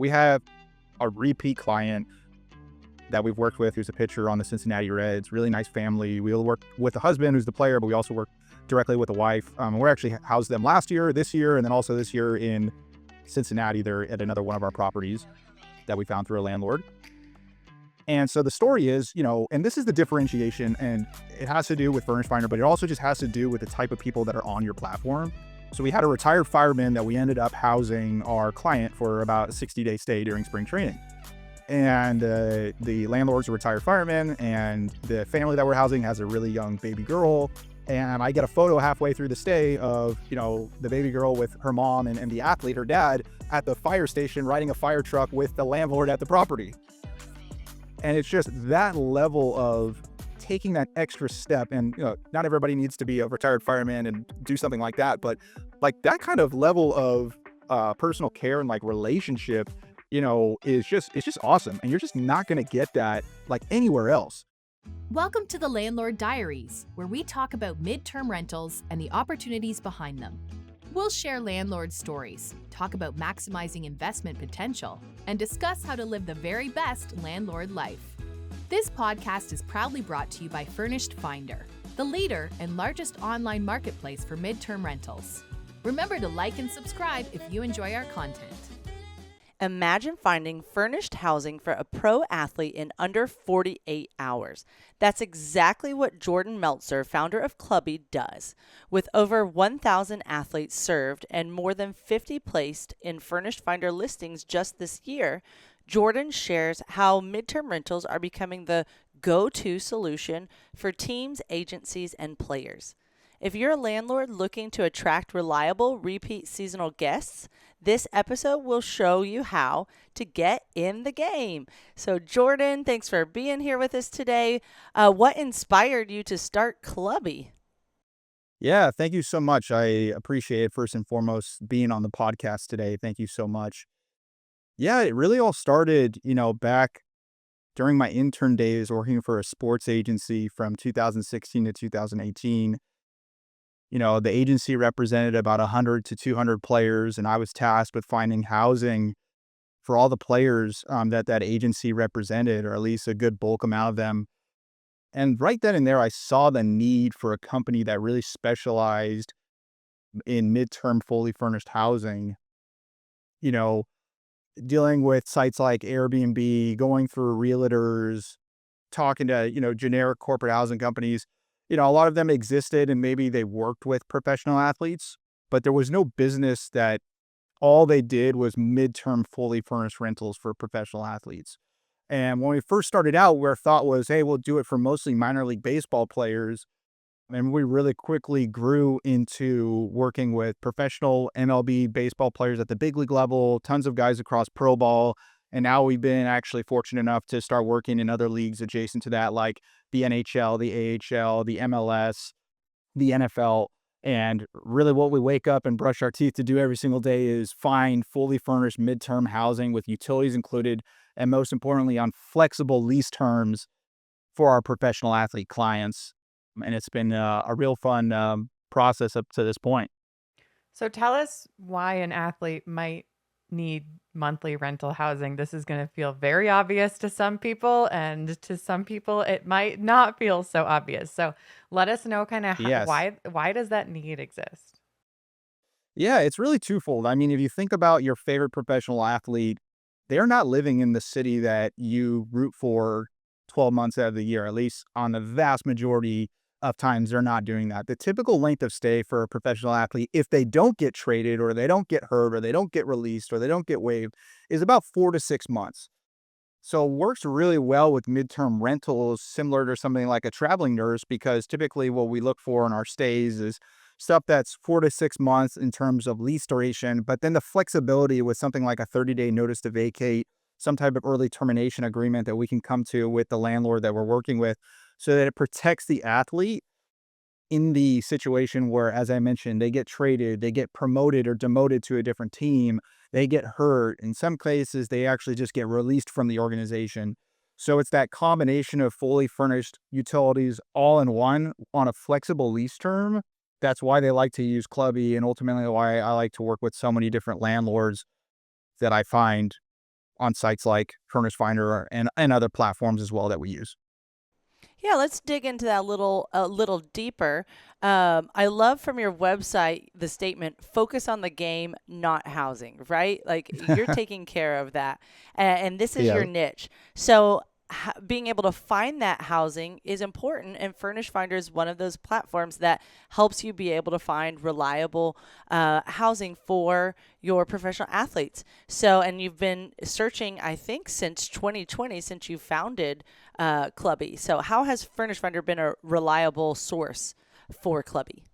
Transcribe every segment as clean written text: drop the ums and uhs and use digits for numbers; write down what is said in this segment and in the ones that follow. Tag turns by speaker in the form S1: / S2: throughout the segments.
S1: we have a repeat client that we've worked with who's a pitcher on the Cincinnati Reds. Really nice family. We work with the husband who's the player, but we also work directly with the wife. We're actually housed them last year, this year, and then also this year in Cincinnati. They're at another one of our properties that we found through a landlord. And so the story is, and this is the differentiation, and it has to do with Furnished Finder, but it also just has to do with the type of people that are on your platform. So we had a retired fireman that we ended up housing our client for about a 60-day stay during spring training. And the landlord's a retired fireman, and the family that we're housing has a really young baby girl. And I get a photo halfway through the stay of, the baby girl with her mom and the athlete, her dad, at the fire station riding a fire truck with the landlord at the property. And it's just that level of taking that extra step. And, not everybody needs to be a retired fireman and do something like that. But like that kind of level of personal care and like relationship, it's just awesome. And you're just not going to get that like anywhere else.
S2: Welcome to the Landlord Diaries, where we talk about midterm rentals and the opportunities behind them. We'll share landlord stories, talk about maximizing investment potential, and discuss how to live the very best landlord life. This podcast is proudly brought to you by Furnished Finder, the leader and largest online marketplace for midterm rentals. Remember to like and subscribe if you enjoy our content.
S3: Imagine finding furnished housing for a pro athlete in under 48 hours. That's exactly what Jordan Meltzer, founder of Clubbie, does. With over 1,000 athletes served and more than 50 placed in Furnished Finder listings just this year, Jordan shares how midterm rentals are becoming the go-to solution for teams, agencies, and players. If you're a landlord looking to attract reliable repeat seasonal guests, this episode will show you how to get in the game. So Jordan, thanks for being here with us today. What inspired you to start Clubbie?
S1: Yeah, thank you so much. I appreciate it, first and foremost, being on the podcast today. Thank you so much. Yeah, it really all started, back during my intern days working for a sports agency from 2016 to 2018. The agency represented about 100 to 200 players, and I was tasked with finding housing for all the players that agency represented, or at least a good bulk amount of them. And right then and there, I saw the need for a company that really specialized in midterm fully furnished housing, dealing with sites like Airbnb, going through realtors, talking to, generic corporate housing companies. A lot of them existed and maybe they worked with professional athletes, but there was no business that all they did was midterm fully furnished rentals for professional athletes. And when we first started out, our thought was, hey, we'll do it for mostly minor league baseball players. And we really quickly grew into working with professional MLB baseball players at the big league level, tons of guys across pro ball. And now we've been actually fortunate enough to start working in other leagues adjacent to that, like the NHL, the AHL, the MLS, the NFL. And really what we wake up and brush our teeth to do every single day is find fully furnished midterm housing with utilities included, and most importantly, on flexible lease terms for our professional athlete clients. And it's been a real fun process up to this point.
S4: So tell us why an athlete might need monthly rental housing. This is going to feel very obvious to some people, and to some people it might not feel so obvious. So let us know kind of
S1: Yes.
S4: why does that need exist?
S1: Yeah, it's really twofold. I mean, if you think about your favorite professional athlete, they're not living in the city that you root for 12 months out of the year. At least on the vast majority of times, they're not doing that. The typical length of stay for a professional athlete, if they don't get traded or they don't get hurt or they don't get released or they don't get waived, is about 4 to 6 months. So it works really well with midterm rentals, similar to something like a traveling nurse, because typically what we look for in our stays is stuff that's 4 to 6 months in terms of lease duration, but then the flexibility with something like a 30-day notice to vacate, some type of early termination agreement that we can come to with the landlord that we're working with, so that it protects the athlete in the situation where, as I mentioned, they get traded, they get promoted or demoted to a different team, they get hurt. In some cases, they actually just get released from the organization. So it's that combination of fully furnished utilities all in one on a flexible lease term. That's why they like to use Clubbie, and ultimately why I like to work with so many different landlords that I find on sites like Furnished Finder and other platforms as well that we use.
S3: Yeah, let's dig into that a little deeper. I love from your website the statement "focus on the game, not housing." Right, like you're taking care of that, and this is
S1: Yeah.
S3: your niche. So being able to find that housing is important, and Furnish Finder is one of those platforms that helps you be able to find reliable housing for your professional athletes. So, and you've been searching, I think, since 2020, since you founded Clubbie. So, how has Furnish Finder been a reliable source for Clubbie?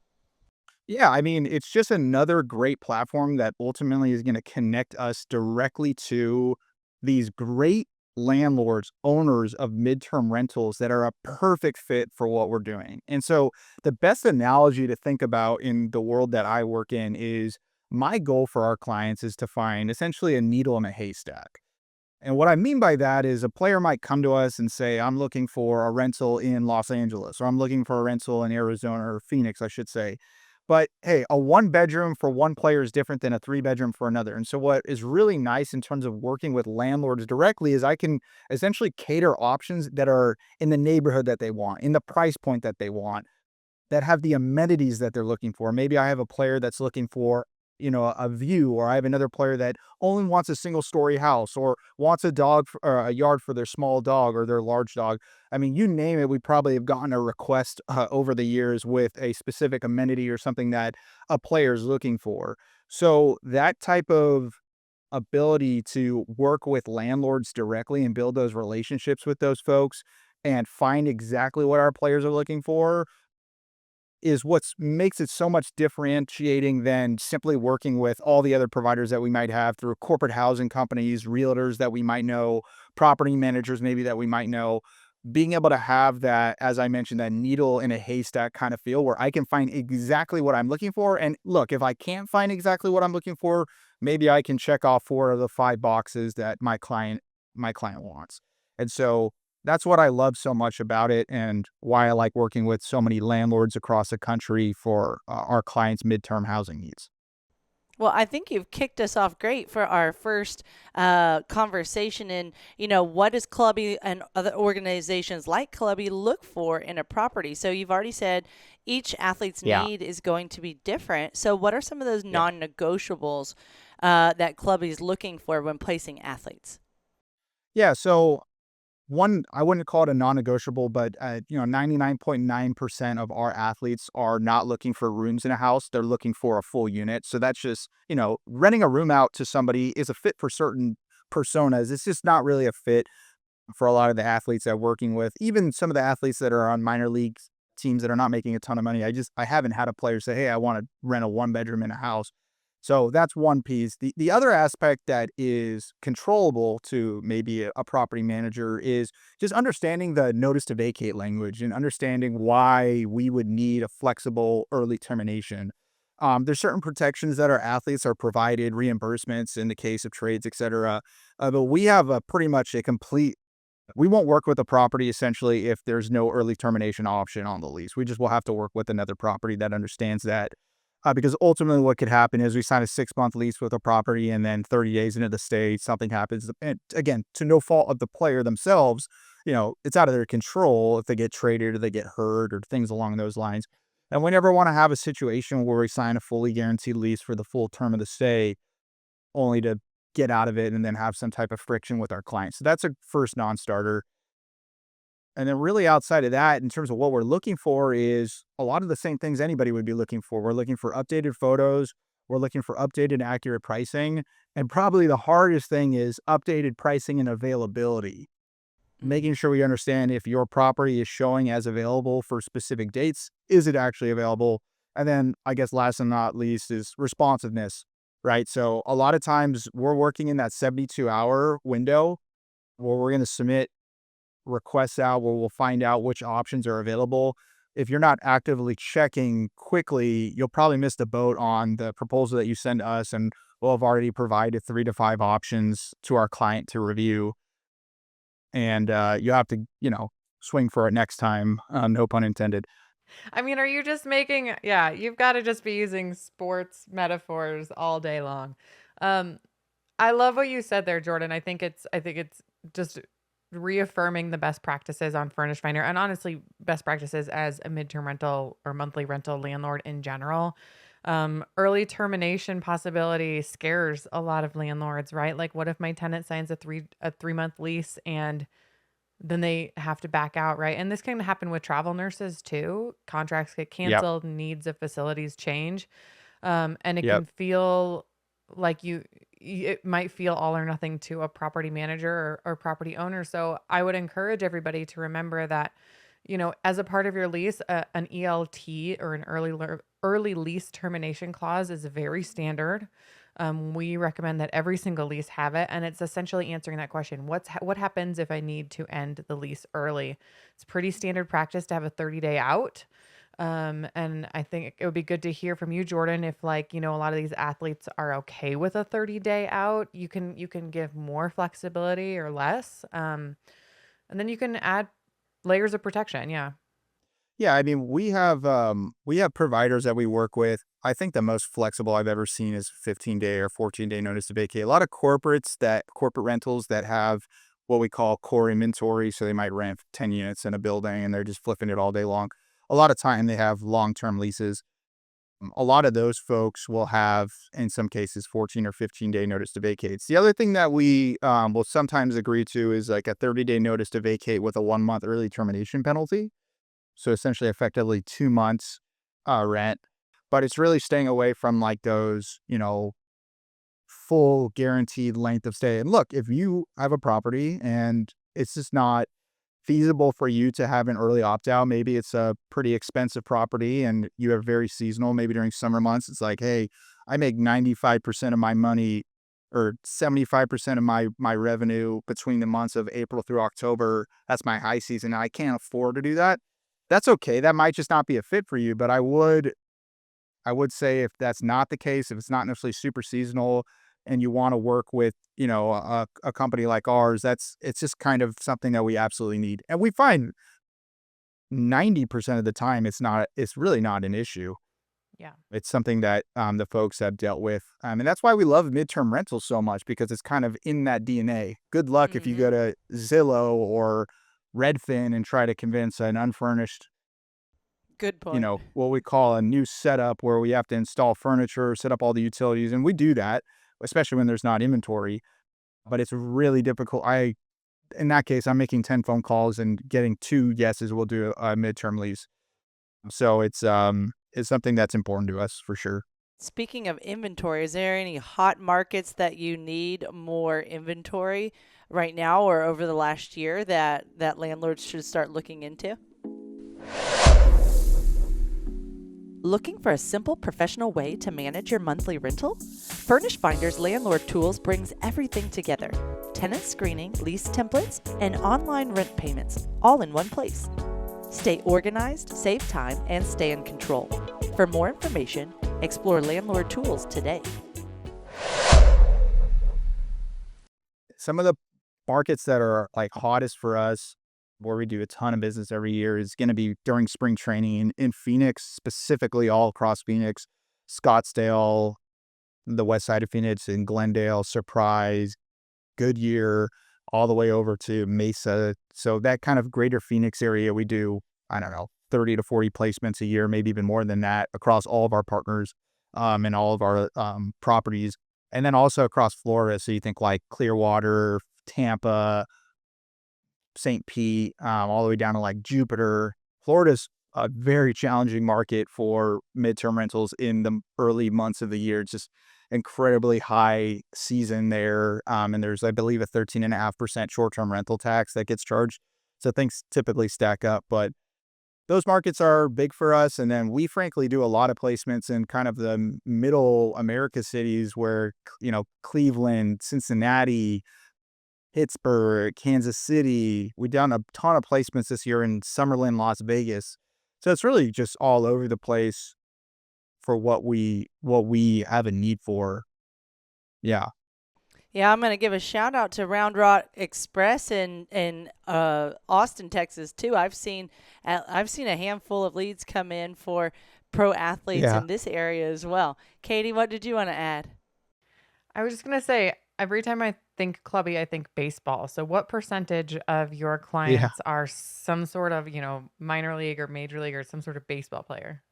S1: Yeah, I mean, it's just another great platform that ultimately is going to connect us directly to these great landlords, owners of midterm rentals that are a perfect fit for what we're doing. And so, the best analogy to think about in the world that I work in is my goal for our clients is to find essentially a needle in a haystack. And what I mean by that is a player might come to us and say, I'm looking for a rental in Los Angeles, or I'm looking for a rental in Arizona or Phoenix, I should say. But hey, a one bedroom for one player is different than a three bedroom for another. And so, what is really nice in terms of working with landlords directly is I can essentially cater options that are in the neighborhood that they want, in the price point that they want, that have the amenities that they're looking for. Maybe I have a player that's looking for, a view, or I have another player that only wants a single story house or wants a or a yard for their small dog or their large dog. I mean, you name it, we probably have gotten a request over the years with a specific amenity or something that a player is looking for. So that type of ability to work with landlords directly and build those relationships with those folks and find exactly what our players are looking for is what's makes it so much differentiating than simply working with all the other providers that we might have through corporate housing companies, realtors that we might know, property managers maybe that we might know. Being able to have that, as I mentioned, that needle in a haystack kind of feel where I can find exactly what I'm looking for. And look, if I can't find exactly what I'm looking for, maybe I can check off four of the five boxes that my client wants. And so that's what I love so much about it and why I like working with so many landlords across the country for our clients' midterm housing needs.
S3: Well, I think you've kicked us off great for our first conversation. And, what does Clubby and other organizations like Clubby look for in a property? So you've already said each athlete's
S1: Yeah.
S3: need is going to be different. So what are some of those
S1: Yeah.
S3: non-negotiables that Clubby is looking for when placing athletes?
S1: Yeah. So one, I wouldn't call it a non-negotiable, but 99.9% of our athletes are not looking for rooms in a house. They're looking for a full unit. So that's just, renting a room out to somebody is a fit for certain personas. It's just not really a fit for a lot of the athletes that I'm working with. Even some of the athletes that are on minor league teams that are not making a ton of money. I haven't had a player say, "Hey, I want to rent a one bedroom in a house." So that's one piece. The other aspect that is controllable to maybe a property manager is just understanding the notice to vacate language and understanding why we would need a flexible early termination. There's certain protections that our athletes are provided, reimbursements in the case of trades, et cetera. But we have a pretty much a complete we won't work with a property essentially if there's no early termination option on the lease. We just will have to work with another property that understands that. Because ultimately, what could happen is we sign a 6 month lease with a property, and then 30 days into the stay, something happens. And again, to no fault of the player themselves, it's out of their control if they get traded or they get hurt or things along those lines. And we never want to have a situation where we sign a fully guaranteed lease for the full term of the stay only to get out of it and then have some type of friction with our clients. So that's a first non-starter. And then really outside of that, in terms of what we're looking for is a lot of the same things anybody would be looking for. We're looking for updated photos. We're looking for updated accurate pricing. And probably the hardest thing is updated pricing and availability.
S3: Mm.
S1: Making sure we understand if your property is showing as available for specific dates, is it actually available? And then I guess last and not least is responsiveness, right? So a lot of times we're working in that 72-hour window where we're going to submit requests out where we'll find out which options are available. If you're not actively checking quickly, you'll probably miss the boat on the proposal that you send us, and we'll have already provided 3 to 5 options to our client to review. And you have to, swing for it next time. No pun intended.
S4: I mean, are you just making, yeah, you've got to just be using sports metaphors all day long. Um, I love what you said there, Jordan. I think it's just reaffirming the best practices on Furnished Finder, and honestly, best practices as a midterm rental or monthly rental landlord in general. Early termination possibility scares a lot of landlords, right? Like, what if my tenant signs a 3-month lease and then they have to back out, right? And this can happen with travel nurses too. Contracts get
S1: Yep.
S4: canceled, needs of facilities change. And it
S1: Yep.
S4: can feel like it might feel all or nothing to a property manager or property owner. So I would encourage everybody to remember that, as a part of your lease, an ELT or an early lease termination clause is very standard. We recommend that every single lease have it, and it's essentially answering that question: what happens if I need to end the lease early? It's pretty standard practice to have a 30-day out. And I think it would be good to hear from you, Jordan, if a lot of these athletes are okay with a 30-day out. You can give more flexibility or less. And then you can add layers of protection. Yeah.
S1: Yeah, I mean, we have providers that we work with. I think the most flexible I've ever seen is 15-day or 14-day notice to vacate. A lot of corporate rentals that have what we call core inventory, so they might rent 10 units in a building and they're just flipping it all day long. A lot of time they have long-term leases. A lot of those folks will have, in some cases, 14 or 15-day notice to vacate. The other thing that we will sometimes agree to is like a 30-day notice to vacate with a 1-month early termination penalty. So essentially, effectively 2 months rent. But it's really staying away from like those, full guaranteed length of stay. And look, if you have a property and it's just not feasible for you to have an early opt out, maybe it's a pretty expensive property and you are very seasonal, maybe during summer months, it's like, hey, I make 95% of my money or 75% of my revenue between the months of April through October. That's my high season. And I can't afford to do that. That's okay. That might just not be a fit for you, but I would say if that's not the case, if it's not necessarily super seasonal and you want to work with, a company like ours, it's just kind of something that we absolutely need. And we find 90% of the time it's really not an issue.
S4: Yeah.
S1: It's something that the folks have dealt with. And that's why we love midterm rentals so much, because it's kind of in that DNA. Good luck if you
S3: Mm-hmm.
S1: go to Zillow or Redfin and try to convince an unfurnished,
S3: Good point.
S1: what we call a new setup where we have to install furniture, set up all the utilities. And we do that, especially when there's not inventory, but it's really difficult. In that case, I'm making 10 phone calls and getting 2 yeses will do a midterm lease. So it's something that's important to us for sure.
S3: Speaking of inventory, is there any hot markets that you need more inventory right now or over the last year that landlords should start looking into? Looking for a simple, professional way to manage your monthly rental? Furnished Finder's Landlord Tools brings everything together: tenant screening, lease templates, and online rent payments, all in one place. Stay organized, save time, and stay in control. For more information, explore Landlord Tools today.
S1: Some of the markets that are like hottest for us, where we do a ton of business every year, is going to be during spring training in Phoenix, specifically all across Phoenix, Scottsdale, the west side of Phoenix, in Glendale, Surprise, Goodyear, all the way over to Mesa. So that kind of greater Phoenix area, we do, I don't know, 30 to 40 placements a year, maybe even more than that, across all of our partners and all of our properties. And then also across Florida. So you think like Clearwater, Tampa, St. Pete, all the way down to like Jupiter. Florida's a very challenging market for midterm rentals in the early months of the year. It's just incredibly high season there. And there's, I believe, a 13.5% short-term rental tax that gets charged. So things typically stack up, but those markets are big for us. And then we frankly do a lot of placements in kind of the middle America cities where, Cleveland, Cincinnati, Pittsburgh, Kansas City. We've done a ton of placements this year in Summerlin, Las Vegas. So it's really just all over the place for what we have a need for. Yeah.
S3: Yeah, I'm going to give a shout out to Round Rock Express in Austin, Texas too. I've seen a handful of leads come in for pro athletes
S1: Yeah.
S3: in this area as well. Katie, what did you want to add?
S4: I was just going to say, every time I think Clubbie, I think baseball. So what percentage of your
S1: Yeah.
S4: clients are some sort of, minor league or major league or some sort of baseball player?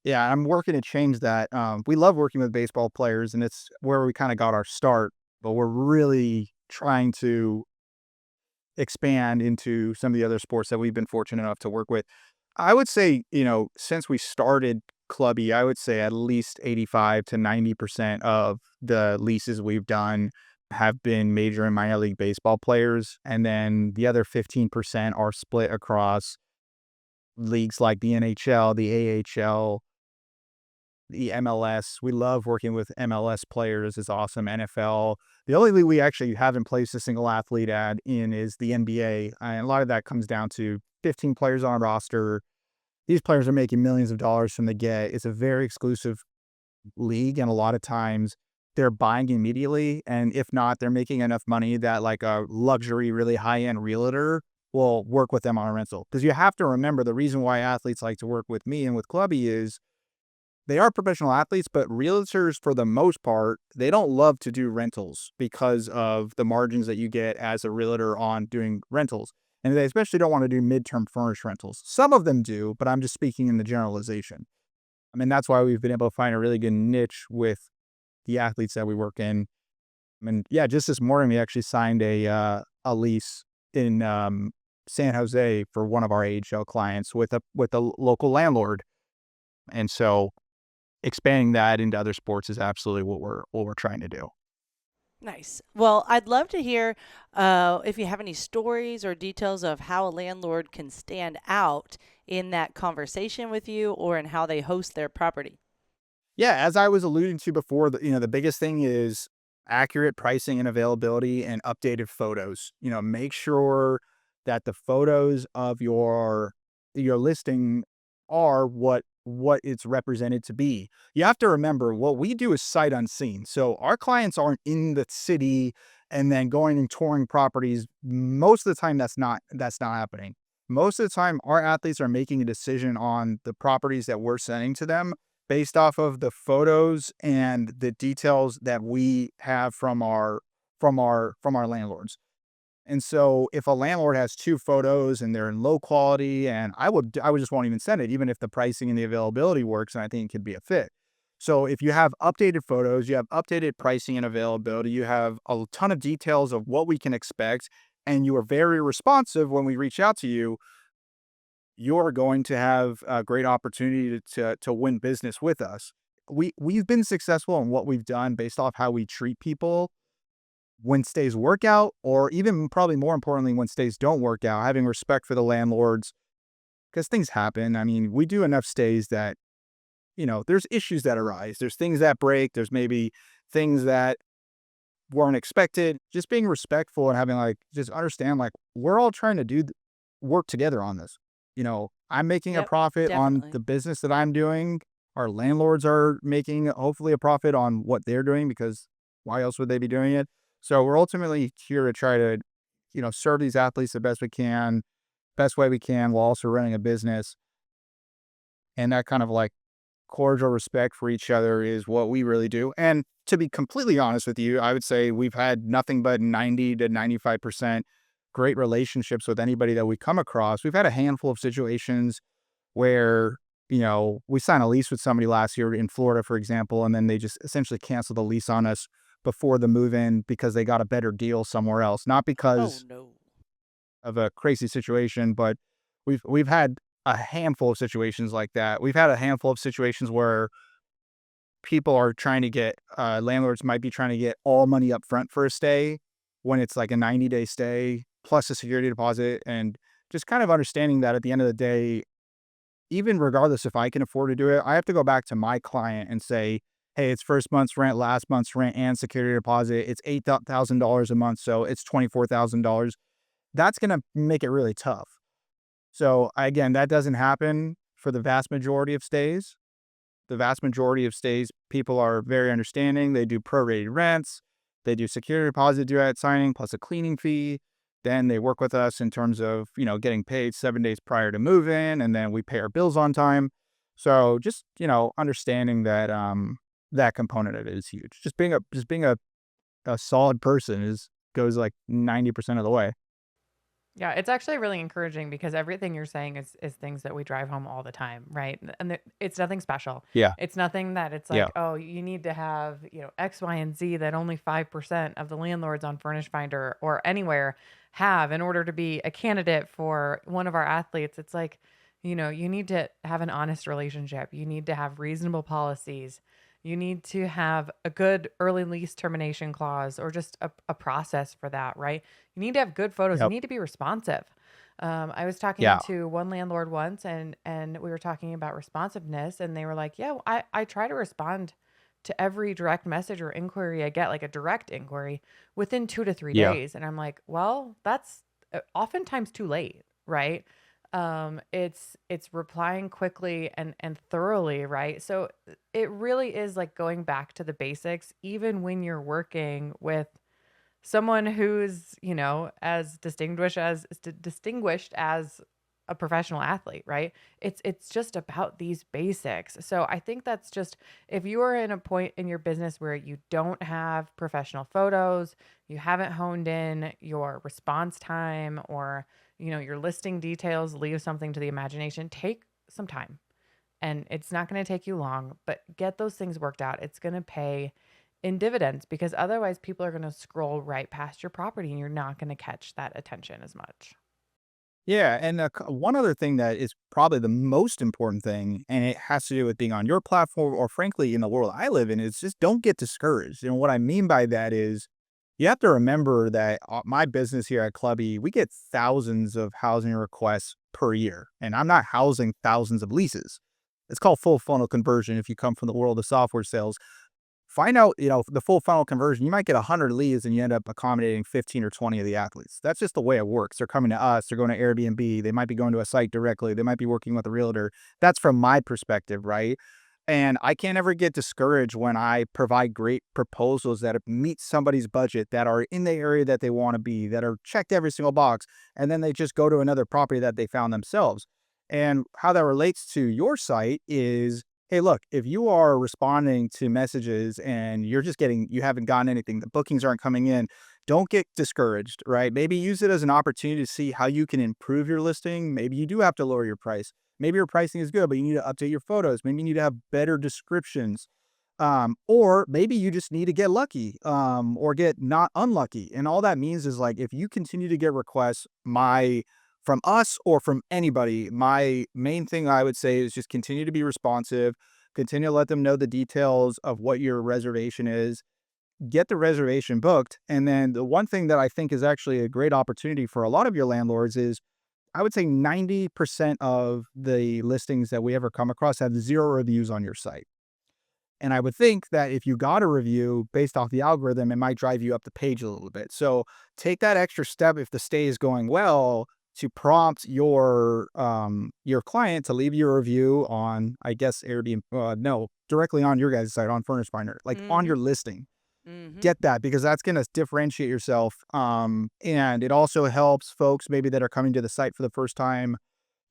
S1: Yeah, I'm working to change that. We love working with baseball players, and it's where we kind of got our start, but we're really trying to expand into some of the other sports that we've been fortunate enough to work with. I would say, since we started Clubby, I would say at least 85 to 90% of the leases we've done have been major and minor league baseball players. And then the other 15% are split across leagues like the NHL, the AHL, the MLS. We love working with MLS players. It's awesome. NFL. The only league we actually haven't placed a single athlete ad in is the NBA. And a lot of that comes down to 15 players on a roster. These players are making millions of dollars from the get. It's a very exclusive league, and a lot of times they're buying immediately. And if not, they're making enough money that like a luxury, really high-end realtor will work with them on a rental. Because you have to remember the reason why athletes like to work with me and with Clubby is they are professional athletes, but realtors, for the most part, they don't love to do rentals because of the margins that you get as a realtor on doing rentals. And they especially don't want to do midterm furnished rentals. Some of them do, but I'm just speaking in the generalization. I mean, that's why we've been able to find a really good niche with the athletes that we work in. I mean, yeah, just this morning we actually signed a lease in San Jose for one of our AHL clients with a local landlord, and so expanding that into other sports is absolutely what we're trying to do.
S3: Nice. Well, I'd love to hear if you have any stories or details of how a landlord can stand out in that conversation with you or in how they host their property.
S1: Yeah, as I was alluding to before, the biggest thing is accurate pricing and availability and updated photos. Make sure that the photos of your listing are what it's represented to be. You have to remember what we do is sight unseen. So our clients aren't in the city and then going and touring properties. Most of the time that's not happening. Most of the time our athletes are making a decision on the properties that we're sending to them based off of the photos and the details that we have from our landlords. And so if a landlord has two photos and they're in low quality, and I would just won't even send it, even if the pricing and the availability works, and I think it could be a fit. So if you have updated photos, you have updated pricing and availability, you have a ton of details of what we can expect, and you are very responsive when we reach out to you, you're going to have a great opportunity to win business with us. We've been successful in what we've done based off how we treat people when stays work out, or even probably more importantly, when stays don't work out, having respect for the landlords because things happen. I mean, we do enough stays that, there's issues that arise. There's things that break. There's maybe things that weren't expected. Just being respectful and having just understand, we're all trying to work together on this. I'm making a
S3: Yep,
S1: profit on
S3: definitely.
S1: the business that I'm doing. Our landlords are making hopefully a profit on what they're doing because why else would they be doing it? So we're ultimately here to try to, serve these athletes the best we can, best way we can, while also running a business. And that kind of cordial respect for each other is what we really do. And to be completely honest with you, I would say we've had nothing but 90 to 95% great relationships with anybody that we come across. We've had a handful of situations where, we signed a lease with somebody last year in Florida, for example, and then they just essentially canceled the lease on us before the move in because they got a better deal somewhere else. Not
S3: Oh,
S1: because
S3: no.
S1: of a crazy situation, but we've had a handful of situations like that. We've had a handful of situations where people are trying to get landlords might be trying to get all money up front for a stay when it's like a 90-day stay plus a security deposit, and just kind of understanding that at the end of the day, even regardless if I can afford to do it, I have to go back to my client and say, hey, it's first month's rent, last month's rent, and security deposit. It's $8,000 a month, so it's $24,000. That's going to make it really tough. So again, that doesn't happen for the vast majority of stays. The vast majority of stays, people are very understanding. They do prorated rents. They do security deposit due at signing plus a cleaning fee. Then they work with us in terms of, getting paid 7 days prior to move in, and then we pay our bills on time. So just, understanding that that component of it is huge. Just being a a solid person goes like 90% of the way.
S4: Yeah, it's actually really encouraging because everything you're saying is things that we drive home all the time, right? And it's nothing special.
S1: Yeah.
S4: It's nothing that it's
S1: Yeah.
S4: like, oh, you need to have, X, Y, and Z that only 5% of the landlords on Furnished Finder or anywhere have in order to be a candidate for one of our athletes. It's like, you need to have an honest relationship. You need to have reasonable policies. You need to have a good early lease termination clause or just a process for that, right? You need to have good photos. You
S1: Yep.
S4: need to be responsive. I was talking
S1: Yeah.
S4: to one landlord once, and we were talking about responsiveness, and they were like, "Yeah, I try to respond to every direct message or inquiry I get, like a direct inquiry, within 2 to 3
S1: Yeah.
S4: days." And I'm like, "Well, that's oftentimes too late, right?" It's replying quickly and thoroughly, right? So it really is like going back to the basics, even when you're working with someone who's, as distinguished as a professional athlete, right? It's just about these basics. So I think that's just if you are in a point in your business where you don't have professional photos, you haven't honed in your response time or, your listing details, leave something to the imagination, take some time. And it's not going to take you long, but get those things worked out. It's going to pay in dividends because otherwise people are going to scroll right past your property and you're not going to catch that attention as much.
S1: Yeah, and one other thing that is probably the most important thing, and it has to do with being on your platform or frankly in the world I live in, is just don't get discouraged. And what I mean by that is you have to remember that my business here at Clubbie, we get thousands of housing requests per year, and I'm not housing thousands of leases. It's called full funnel conversion if you come from the world of software sales. Find out, the full funnel conversion. You might get 100 leads and you end up accommodating 15 or 20 of the athletes. That's just the way it works. They're coming to us. They're going to Airbnb. They might be going to a site directly. They might be working with a realtor. That's from my perspective, right? And I can't ever get discouraged when I provide great proposals that meet somebody's budget, that are in the area that they want to be, that are checked every single box, and then they just go to another property that they found themselves. And how that relates to your site is, hey, look, if you are responding to messages and you haven't gotten anything, the bookings aren't coming in, don't get discouraged, right? Maybe use it as an opportunity to see how you can improve your listing. Maybe you do have to lower your price. Maybe your pricing is good, but you need to update your photos. Maybe you need to have better descriptions. Or maybe you just need to get lucky, or get not unlucky. And all that means is like, if you continue to get requests, from us or from anybody, my main thing I would say is just continue to be responsive, continue to let them know the details of what your reservation is, get the reservation booked. And then the one thing that I think is actually a great opportunity for a lot of your landlords is I would say 90% of the listings that we ever come across have 0 reviews on your site. And I would think that if you got a review based off the algorithm, it might drive you up the page a little bit. So take that extra step if the stay is going well to prompt your client to leave you a review on, I guess, Airbnb. No, directly on your guys' site on Furnished Finder, like on
S3: Mm-hmm.
S1: your listing.
S3: Mm-hmm.
S1: Get that because that's going to differentiate yourself. And it also helps folks maybe that are coming to the site for the first time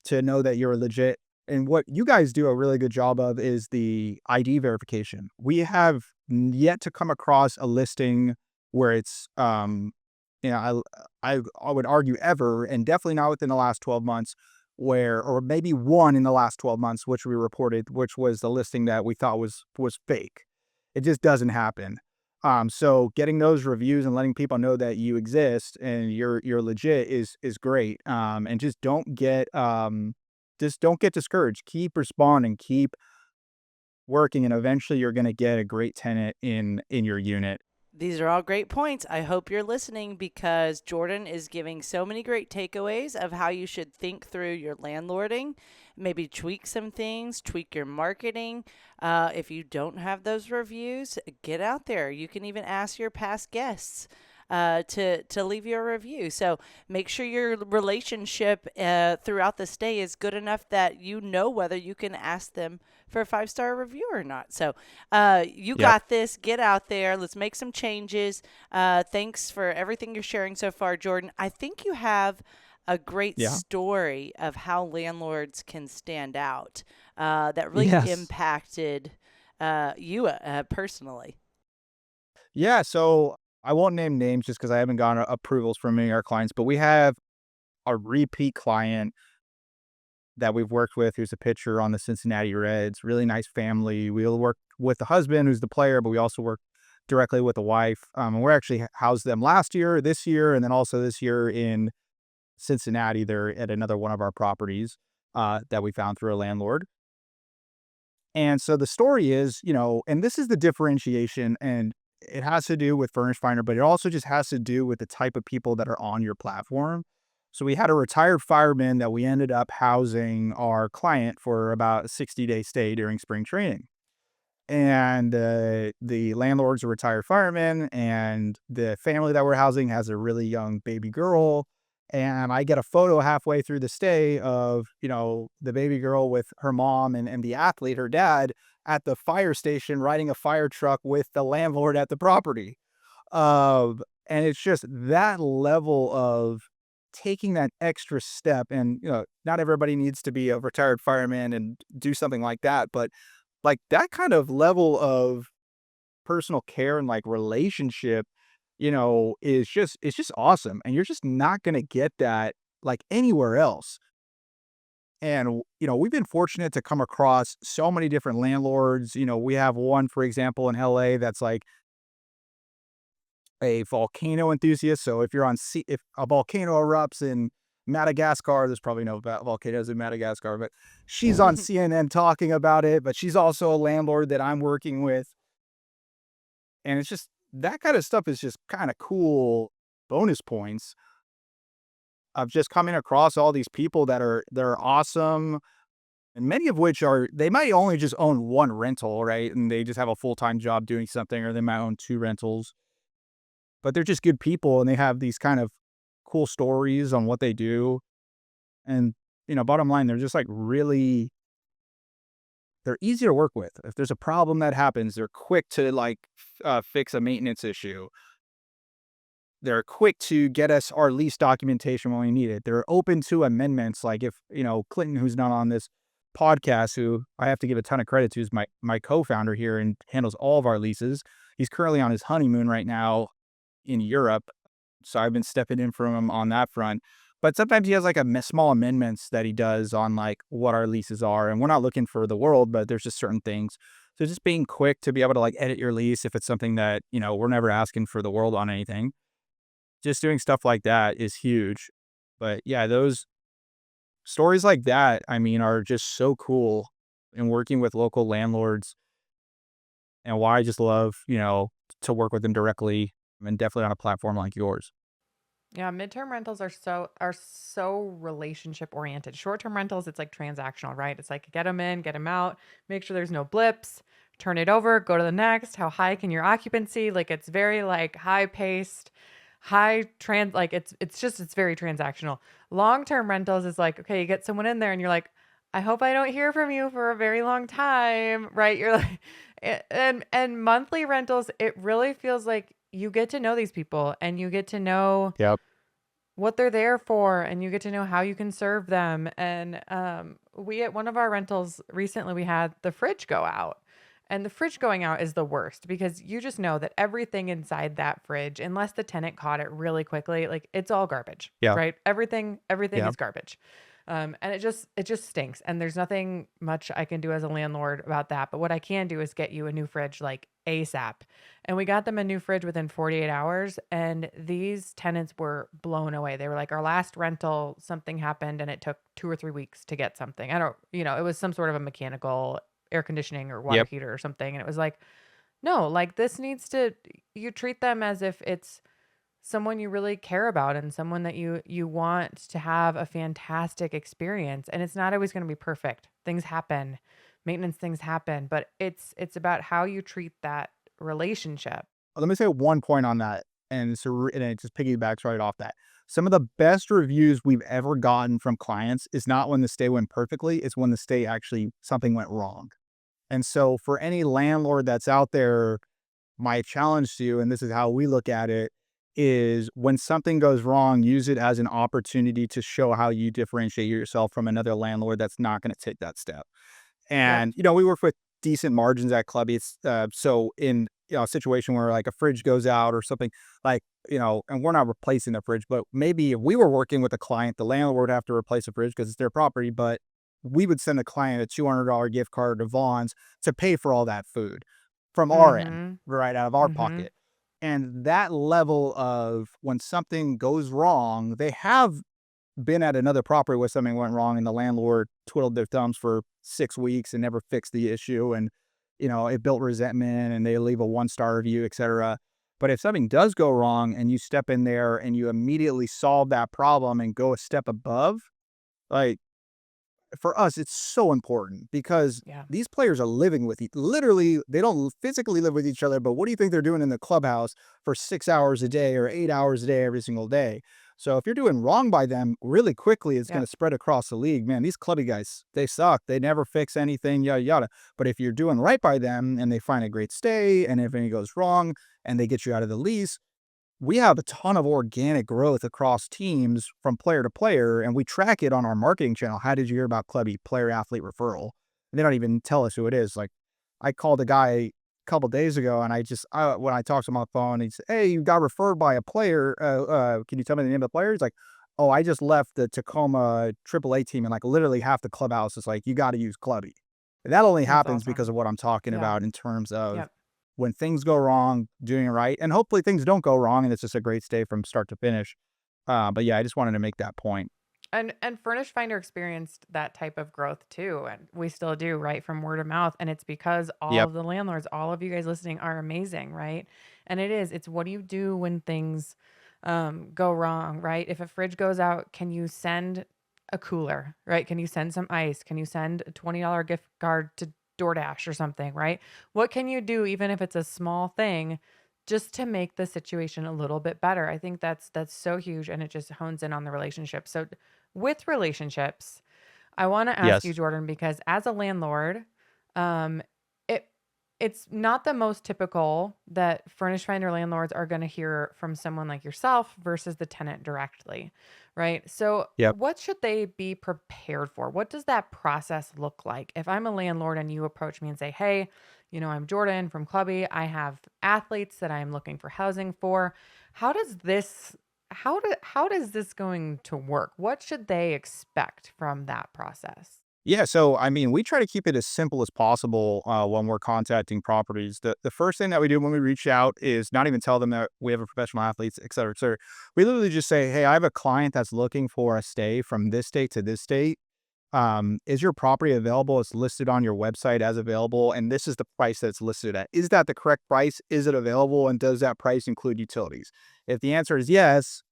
S1: to know that you're legit. And what you guys do a really good job of is the ID verification. We have yet to come across a listing where it's, I would argue ever, and definitely not within the last 12 months, or maybe one in the last 12 months, which we reported, which was the listing that we thought was fake. It just doesn't happen. So getting those reviews and letting people know that you exist and you're legit is great. And just don't get discouraged. Keep responding, keep working, and eventually you're going to get a great tenant in your unit.
S3: These are all great points. I hope you're listening because Jordan is giving so many great takeaways of how you should think through your landlording, maybe tweak some things, tweak your marketing. If you don't have those reviews, get out there. You can even ask your past guests to leave you a review. So make sure your relationship throughout the stay is good enough that you know whether you can ask them for a 5-star review or not. So you
S1: Yep.
S3: got this. Get out there. Let's make some changes. Thanks for everything you're sharing so far, Jordan. I think you have a great
S1: Yeah.
S3: story of how landlords can stand out that really
S1: Yes.
S3: impacted you personally.
S1: Yeah. So I won't name names just because I haven't gotten approvals from any of our clients, but we have a repeat client that we've worked with who's a pitcher on the Cincinnati Reds. Really nice family. We'll work with the husband who's the player, but we also work directly with the wife. And we're actually housed them last year, this year, and then also this year in Cincinnati. They're at another one of our properties that we found through a landlord. And so the story is, and this is the differentiation, and it has to do with Furnished Finder, but it also just has to do with the type of people that are on your platform. So we had a retired fireman that we ended up housing our client for about a 60-day stay during spring training. And the landlord's a retired fireman, and the family that we're housing has a really young baby girl. And I get a photo halfway through the stay of, the baby girl with her mom and the athlete, her dad, at the fire station riding a fire truck with the landlord at the property. And it's just that level of taking that extra step. And, not everybody needs to be a retired fireman and do something like that, but like that kind of level of personal care and like relationship, is just it's just awesome. And you're just not gonna get that like anywhere else. And we've been fortunate to come across so many different landlords. We have one, for example, in LA that's like a volcano enthusiast. So if you're on sea, if a volcano erupts in Madagascar, there's probably no volcanoes in Madagascar, but she's on CNN talking about it. But she's also a landlord that I'm working with, and it's just that kind of stuff is just kind of cool bonus points of just coming across all these people they're awesome, and many of which they might only just own one rental, right? And they just have a full-time job doing something, or they might own two rentals. But they're just good people and they have these kind of cool stories on what they do. And, bottom line, they're just like they're easy to work with. If there's a problem that happens, they're quick to like fix a maintenance issue. They're quick to get us our lease documentation when we need it. They're open to amendments. Like if, Clinton, who's not on this podcast, who I have to give a ton of credit to, is my co-founder here and handles all of our leases. He's currently on his honeymoon right now in Europe. So I've been stepping in for him on that front. But sometimes he has like small amendments that he does on like what our leases are. And we're not looking for the world, but there's just certain things. So just being quick to be able to like edit your lease if it's something that, we're never asking for the world on anything. Just doing stuff like that is huge. But yeah, those stories like that, I mean, are just so cool in working with local landlords, and why I just love, to work with them directly and definitely on a platform like yours.
S4: Yeah, midterm rentals are so relationship oriented. Short-term rentals, it's like transactional, right? It's like get them in, get them out, make sure there's no blips, turn it over, go to the next. How high can your occupancy? Like it's very like high paced, like it's very transactional. Long-term rentals is like, okay, you get someone in there and you're like, I hope I don't hear from you for a very long time, right? You're like and monthly rentals, it really feels like you get to know these people and you get to know
S1: Yep.
S4: what they're there for and you get to know how you can serve them. And we at one of our rentals recently, we had the fridge go out. And the fridge going out is the worst because you just know that everything inside that fridge, unless the tenant caught it really quickly, like it's all garbage,
S1: Yeah.
S4: right? Everything
S1: Yeah.
S4: is garbage. And it just stinks. And there's nothing much I can do as a landlord about that. But what I can do is get you a new fridge like ASAP. And we got them a new fridge within 48 hours. And these tenants were blown away. They were like, our last rental, something happened and it took 2 or 3 weeks to get something. I don't, it was some sort of a mechanical air conditioning or water
S1: Yep.
S4: heater or something. And it was like, no, like this needs to, you treat them as if it's someone you really care about and someone that you want to have a fantastic experience. And it's not always going to be perfect. Things happen, maintenance things happen, but it's about how you treat that relationship.
S1: Let me say one point on that, and and it just piggybacks right off that. Some of the best reviews we've ever gotten from clients is not when the stay went perfectly, it's when the stay actually something went wrong. And so for any landlord that's out there, my challenge to you, and this is how we look at it, is when something goes wrong, use it as an opportunity to show how you differentiate yourself from another landlord that's not going to take that step.
S4: Yep.
S1: And, we work with decent margins at Clubbie. It's so in a situation where like a fridge goes out or something, like, and we're not replacing the fridge, but maybe if we were working with a client, the landlord would have to replace a fridge because it's their property, but we would send a client a $200 gift card to Vaughn's to pay for all that food from our end,
S4: Mm-hmm.
S1: right out of our
S4: Mm-hmm.
S1: pocket. And that level of when something goes wrong, they have been at another property where something went wrong and the landlord twiddled their thumbs for 6 weeks and never fixed the issue. And, it built resentment and they leave a 1-star review, etc. But if something does go wrong and you step in there and you immediately solve that problem and go a step above, like, for us, it's so important because
S4: Yeah.
S1: these players are living with literally, they don't physically live with each other, but what do you think they're doing in the clubhouse for 6 hours a day or 8 hours a day every single day? So if you're doing wrong by them really quickly, it's going
S4: Yep.
S1: to spread across the league. Man, these clubby guys, they suck. They never fix anything, yada, yada. But if you're doing right by them and they find a great stay and if anything goes wrong and they get you out of the lease, we have a ton of organic growth across teams from player to player, and we track it on our marketing channel. How did you hear about Clubbie? Player athlete referral. And they don't even tell us who it is. Like, I called a guy a couple days ago, and when I talked to him on the phone, he said, "Hey, you got referred by a player. Can you tell me the name of the player?" He's like, "Oh, I just left the Tacoma AAA team, and like literally half the clubhouse is like, you got to use Clubbie." And that only
S4: That's
S1: happens because
S4: awesome.
S1: of what I'm talking
S4: Yeah.
S1: about in terms of
S4: Yep.
S1: when things go wrong, doing it right, and hopefully things don't go wrong, and it's just a great stay from start to finish. But yeah, I just wanted to make that point.
S4: And Furnished Finder experienced that type of growth too, and we still do, right, from word of mouth. And it's because all
S1: Yep.
S4: of the landlords, all of you guys listening, are amazing, right? And it's what do you do when things go wrong, right? If a fridge goes out, can you send a cooler, right? Can you send some ice? Can you send a $20 gift card to DoorDash or something, right? What can you do, even if it's a small thing, just to make the situation a little bit better? I think that's so huge, and it just hones in on the relationship. So with relationships, I want to ask you,
S1: Yes.
S4: Jordan, because as a landlord, um, it it's not the most typical that furnished finder landlords are going to hear from someone like yourself versus the tenant directly, right? So,
S1: Yep.
S4: what should they be prepared for? What does that process look like? If I'm a landlord and you approach me and say, "Hey, I'm Jordan from Clubbie. I have athletes that I'm looking for housing for. How does this how does this going to work? What should they expect from that process?"
S1: Yeah. So, I mean, we try to keep it as simple as possible when we're contacting properties. The first thing that we do when we reach out is not even tell them that we have a professional athletes, et cetera, et cetera. We literally just say, "Hey, I have a client that's looking for a stay from this state to this state. Is your property available? It's listed on your website as available, and this is the price that's listed at. Is that the correct price? Is it available? And does that price include utilities?" If the answer is yes,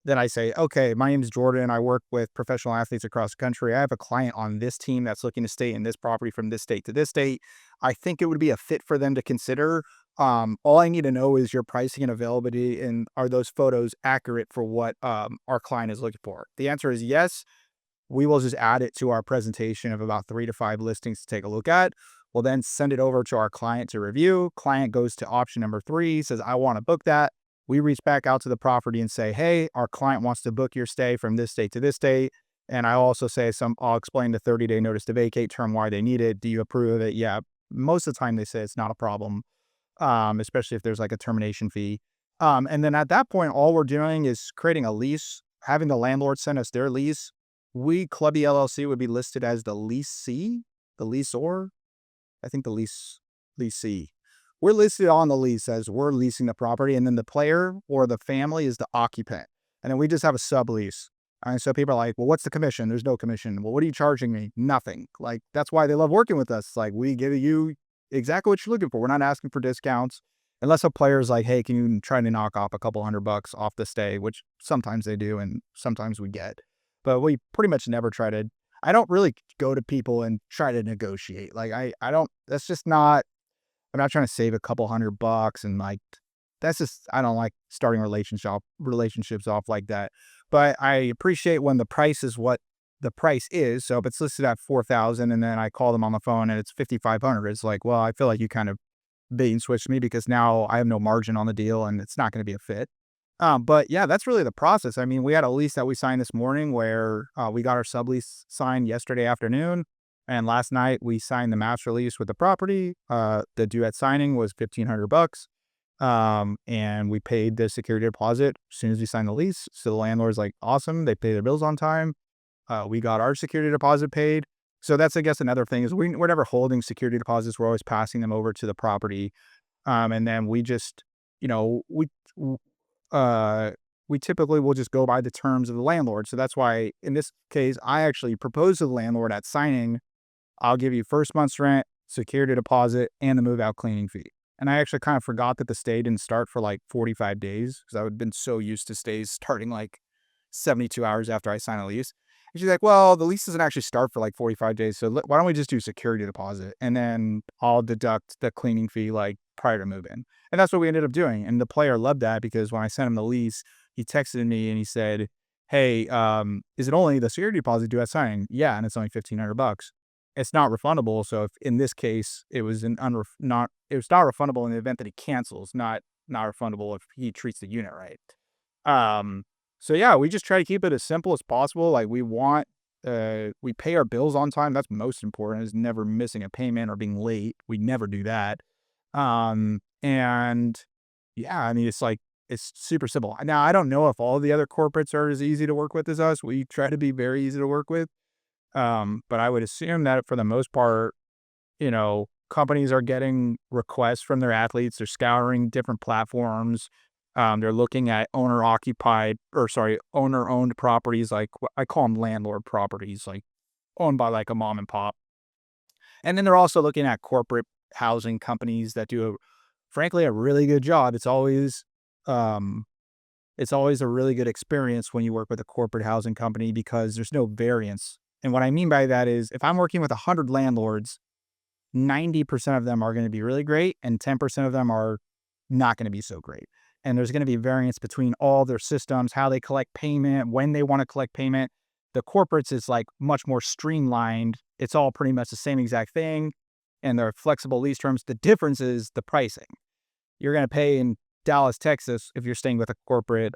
S1: then I say, "Okay, my name is Jordan. I work with professional athletes across the country. I have a client on this team that's looking to stay in this property from this state to this state. I think it would be a fit for them to consider. All I need to know is your pricing and availability, and are those photos accurate for what our client is looking for?" The answer is yes. We will just add it to our presentation of about 3 to 5 listings to take a look at. We'll then send it over to our client to review. Client goes to option number 3, says, "I want to book that." We reach back out to the property and say, "Hey, our client wants to book your stay from this state to this state." And I also say I'll explain the 30-day notice to vacate term, why they need it. Do you approve of it? Yeah. Most of the time they say it's not a problem, especially if there's like a termination fee. And then at that point, all we're doing is creating a lease, having the landlord send us their lease. We, Clubbie LLC, would be listed as the leasee, the leaseor. I think the leasee. We're listed on the lease as we're leasing the property, and then the player or the family is the occupant. And then we just have a sublease. And so people are like, "Well, what's the commission?" There's no commission. "Well, what are you charging me?" Nothing. Like, that's why they love working with us. Like, we give you exactly what you're looking for. We're not asking for discounts. Unless a player is like, "Hey, can you try to knock off a couple $100 off the stay?" Which sometimes they do, and sometimes we get. But we pretty much never try to. I don't really go to people and try to negotiate. Like, I don't. That's just not. I'm not trying to save a couple $100 and like that's just I don't like starting relationships off like that. But I appreciate when the price is what the price is. So if it's listed at 4,000 and then I call them on the phone and it's 5,500, it's like, well, I feel like you kind of bait and switch me because now I have no margin on the deal and it's not going to be a fit. But yeah, that's really the process. I mean, we had a lease that we signed this morning where we got our sublease signed yesterday afternoon. And last night we signed the master lease with the property. The due at signing was $1,500. And we paid the security deposit as soon as we signed the lease. So the landlord's like, awesome. They pay their bills on time. We got our security deposit paid. So that's, I guess, another thing is we're never holding security deposits. We're always passing them over to the property. And then we just, you know, uh, we typically will just go by the terms of the landlord. So that's why in this case, I actually proposed to the landlord at signing, I'll give you first month's rent, security deposit, and the move out cleaning fee. And I actually kind of forgot that the stay didn't start for like 45 days because I had been so used to stays starting like 72 hours after I signed a lease. And she's like, well, the lease doesn't actually start for like 45 days. So why don't we just do security deposit? And then I'll deduct the cleaning fee like prior to move in. And that's what we ended up doing. And the player loved that because when I sent him the lease, he texted me and he said, hey, is it only the security deposit due at signing? Yeah. And it's only $1,500. It's not refundable. So if in this case, it was not refundable in the event that he cancels, not refundable if he treats the unit right. So yeah, we just try to keep it as simple as possible. Like we pay our bills on time. That's most important, is never missing a payment or being late. We never do that. And yeah, I mean, it's super simple. Now, I don't know if all the other corporates are as easy to work with as us. We try to be very easy to work with. But I would assume that for the most part, you know, companies are getting requests from their athletes. They're scouring different platforms. They're looking at owner-owned properties. Like I call them landlord properties, like owned by like a mom and pop. And then they're also looking at corporate housing companies that do, frankly, a really good job. It's always a really good experience when you work with a corporate housing company because there's no variance. And what I mean by that is if I'm working with 100 landlords, 90% of them are going to be really great and 10% of them are not going to be so great. And there's going to be variance between all their systems, how they collect payment, when they want to collect payment. The corporates is like much more streamlined. It's all pretty much the same exact thing. And they're flexible lease terms. The difference is the pricing. You're going to pay in Dallas, Texas, if you're staying with a corporate,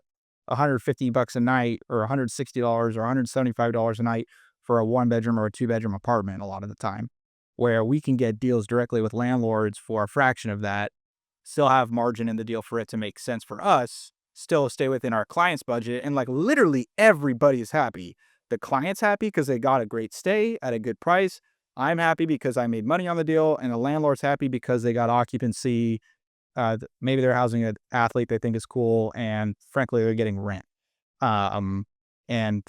S1: $150 a night or $160 or $175 a night for a 1-bedroom or a 2-bedroom apartment a lot of the time, where we can get deals directly with landlords for a fraction of that, still have margin in the deal for it to make sense for us, still stay within our client's budget, and like literally everybody is happy. The client's happy because they got a great stay at a good price. I'm happy because I made money on the deal, and the landlord's happy because they got occupancy. Maybe they're housing an athlete they think is cool, and frankly, they're getting rent. And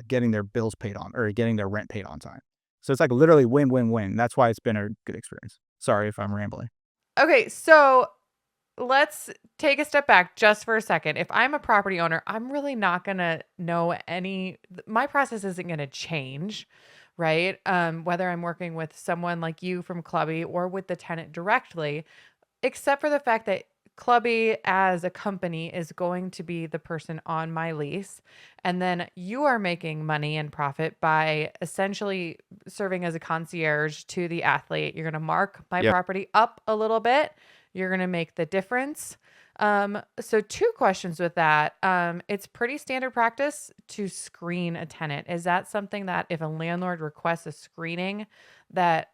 S1: getting their bills paid on or getting their rent paid on time. So it's like literally win, win, win. That's why it's been a good experience. Sorry if I'm rambling.
S4: Okay, so let's take a step back just for a second. If I'm a property owner, I'm really not going to know my process isn't going to change, right? Whether I'm working with someone like you from Clubbie or with the tenant directly, except for the fact that Clubbie as a company is going to be the person on my lease. And then you are making money and profit by essentially serving as a concierge to the athlete. You're going to mark my property up a little bit. You're going to make the difference. So 2 questions with that. It's pretty standard practice to screen a tenant. Is that something that if a landlord requests a screening that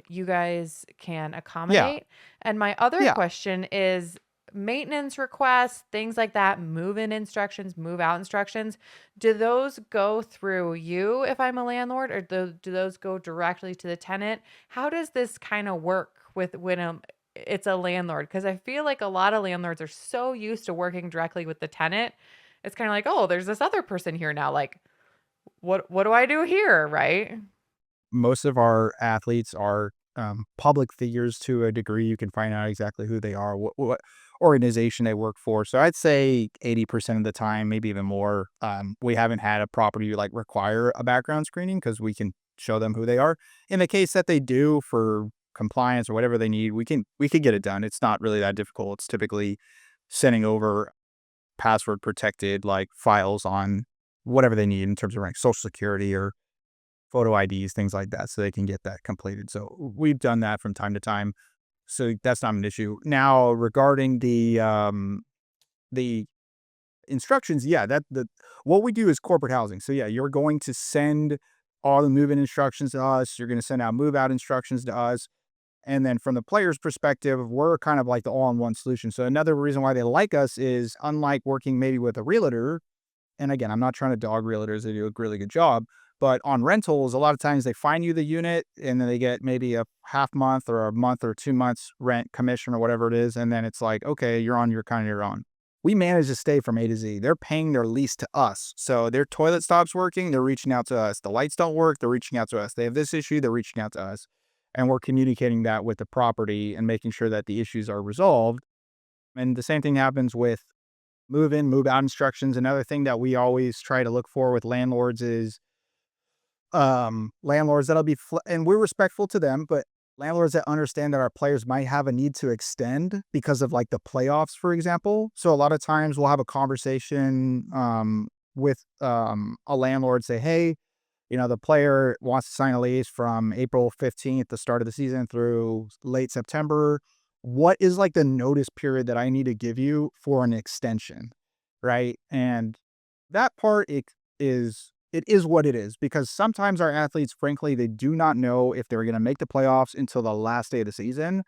S4: you guys can accommodate? And my other question is maintenance requests, things like that, move-in instructions, move-out instructions. Do those go through you if I'm a landlord, or do those go directly to the tenant? How does this kind of work when it's a landlord? Because I feel like a lot of landlords are so used to working directly with the tenant. It's kind of like, oh, there's this other person here now. Like, what do I do here, right?
S1: Most of our athletes are public figures to a degree. You can find out exactly who they are, what organization they work for. So I'd say 80% of the time, maybe even more, we haven't had a property like require a background screening because we can show them who they are. In the case that they do for compliance or whatever they need, we could get it done. It's not really that difficult. It's typically sending over password protected like files on whatever they need in terms of like social security or photo IDs, things like that, so they can get that completed. So we've done that from time to time. So that's not an issue. Now regarding the instructions, what we do is corporate housing. So yeah, you're going to send all the move-in instructions to us. You're going to send out move-out instructions to us. And then from the player's perspective, we're kind of like the all-in-one solution. So another reason why they like us is, unlike working maybe with a realtor, and again, I'm not trying to dog realtors, they do a really good job, but on rentals, a lot of times they find you the unit and then they get maybe a half month or a month or 2 months rent commission or whatever it is. And then it's like, okay, you're on your kind of your own. We manage to stay from A to Z. They're paying their lease to us. So their toilet stops working, they're reaching out to us. The lights don't work, they're reaching out to us. They have this issue, they're reaching out to us. And we're communicating that with the property and making sure that the issues are resolved. And the same thing happens with move in, move out instructions. Another thing that we always try to look for with landlords is landlords that'll be, and we're respectful to them, but landlords that understand that our players might have a need to extend because of like the playoffs, for example. So a lot of times we'll have a conversation with a landlord, say, hey, the player wants to sign a lease from April 15th, the start of the season, through late September. What is like the notice period that I need to give you for an extension? Right. And that part, it is what it is, because sometimes our athletes, frankly, they do not know if they're going to make the playoffs until the last day of the season.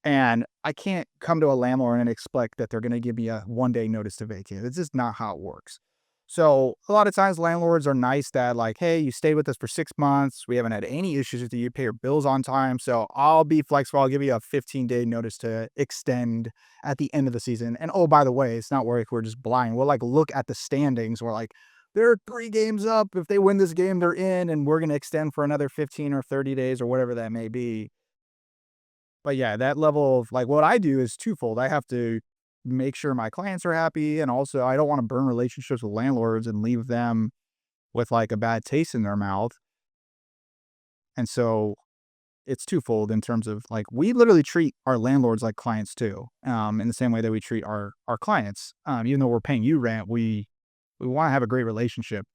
S1: And I can't come to a landlord and expect that they're going to give me a 1 day notice to vacate. It's just not how it works. So a lot of times landlords are nice that, like, hey, you stayed with us for 6 months. We haven't had any issues with you. You pay your bills on time. So I'll be flexible. I'll give you a 15-day notice to extend at the end of the season. And oh, by the way, it's not like we're just blind. We'll like look at the standings. We're like, they're 3 games up. If they win this game, they're in, and we're going to extend for another 15 or 30 days or whatever that may be. But yeah, that level of, like, what I do is twofold. I have to make sure my clients are happy, and also I don't want to burn relationships with landlords and leave them with like a bad taste in their mouth. And so it's twofold in terms of, like, we literally treat our landlords like clients too, in the same way that we treat our clients. Even though we're paying you rent, we want to have a great relationship,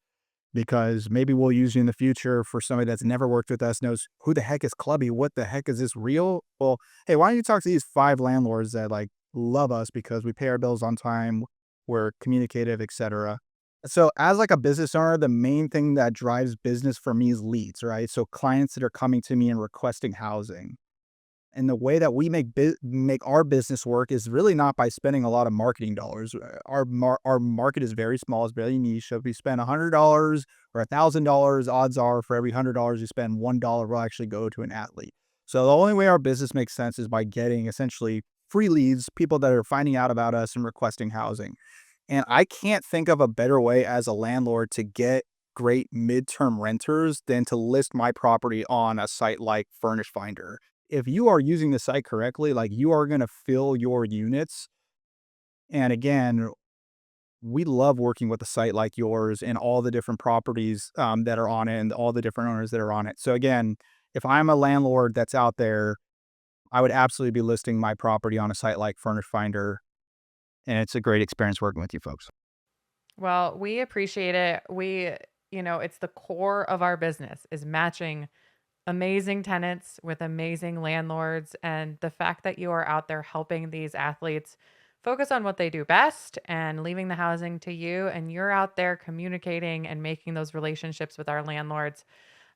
S1: because maybe we'll use you in the future for somebody that's never worked with us, knows who the heck is Clubbie? What the heck is this real? Well, hey, why don't you talk to these 5 landlords that like love us because we pay our bills on time, we're communicative, etc. So as like a business owner, the main thing that drives business for me is leads, right? So clients that are coming to me and requesting housing. And the way that we make our business work is really not by spending a lot of marketing dollars. Our market is very small, it's very niche. So if you spend $100 or $1,000, odds are for every $100 you spend, $1 will actually go to an athlete. So the only way our business makes sense is by getting essentially free leads, people that are finding out about us and requesting housing. And I can't think of a better way as a landlord to get great midterm renters than to list my property on a site like Furnished Finder. If you are using the site correctly, like, you are going to fill your units. And again, we love working with a site like yours and all the different properties that are on it and all the different owners that are on it. So again, if I'm a landlord that's out there, I would absolutely be listing my property on a site like Furnished Finder. And it's a great experience working with you folks.
S4: Well, we appreciate it. It's the core of our business is matching amazing tenants with amazing landlords. And the fact that you are out there helping these athletes focus on what they do best and leaving the housing to you, and you're out there communicating and making those relationships with our landlords.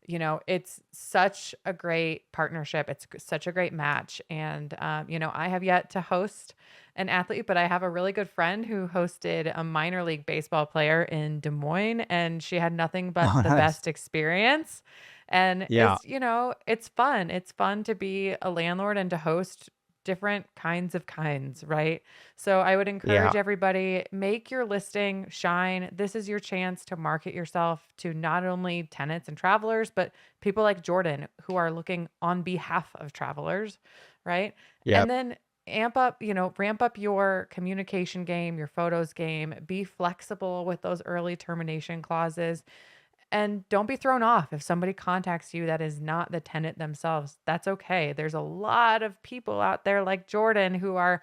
S4: It's such a great partnership. It's such a great match. And, I have yet to host an athlete, but I have a really good friend who hosted a minor league baseball player in Des Moines, and she had nothing but
S1: Oh,
S4: the
S1: nice.
S4: best experience. And
S1: Yeah.
S4: it's fun. It's fun to be a landlord and to host different kinds, right? So I would
S1: Yeah.
S4: encourage everybody, make your listing shine. This is your chance to market yourself to not only tenants and travelers, but people like Jordan who are looking on behalf of travelers, right?
S1: Yeah.
S4: And then ramp up your communication game, your photos game, be flexible with those early termination clauses. And don't be thrown off if somebody contacts you that is not the tenant themselves. That's okay. There's a lot of people out there like Jordan who are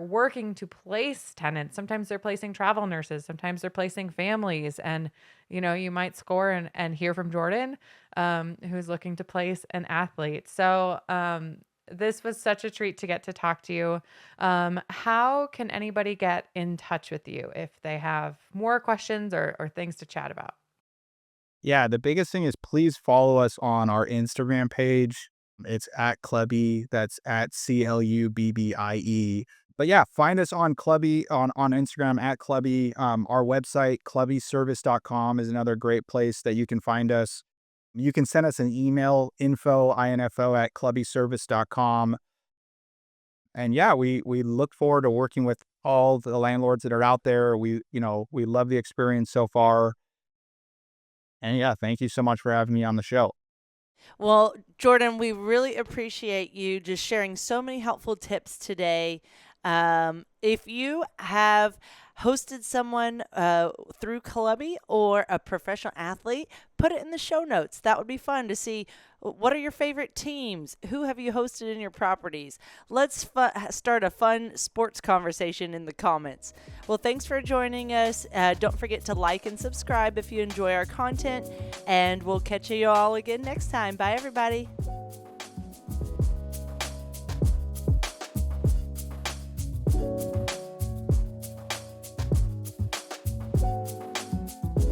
S4: working to place tenants. Sometimes they're placing travel nurses, sometimes they're placing families. And you might score and hear from Jordan, who's looking to place an athlete. So this was such a treat to get to talk to you. How can anybody get in touch with you if they have more questions or things to chat about?
S1: Yeah, the biggest thing is please follow us on our Instagram page. It's at Clubbie. That's at Clubbie. But yeah, find us on Clubbie on Instagram at Clubbie. Our website, clubbieservice.com, is another great place that you can find us. You can send us an email, info at clubbieservice.com. And yeah, we look forward to working with all the landlords that are out there. We love the experience so far. And yeah, thank you so much for having me on the show.
S3: Well, Jordan, we really appreciate you just sharing so many helpful tips today. If you have hosted someone through Clubbie or a professional athlete, put it in the show notes. That would be fun to see. What are your favorite teams? Who have you hosted in your properties? Let's start a fun sports conversation in the comments. Well, thanks for joining us. Don't forget to like and subscribe if you enjoy our content, and we'll catch you all again next time. Bye, everybody.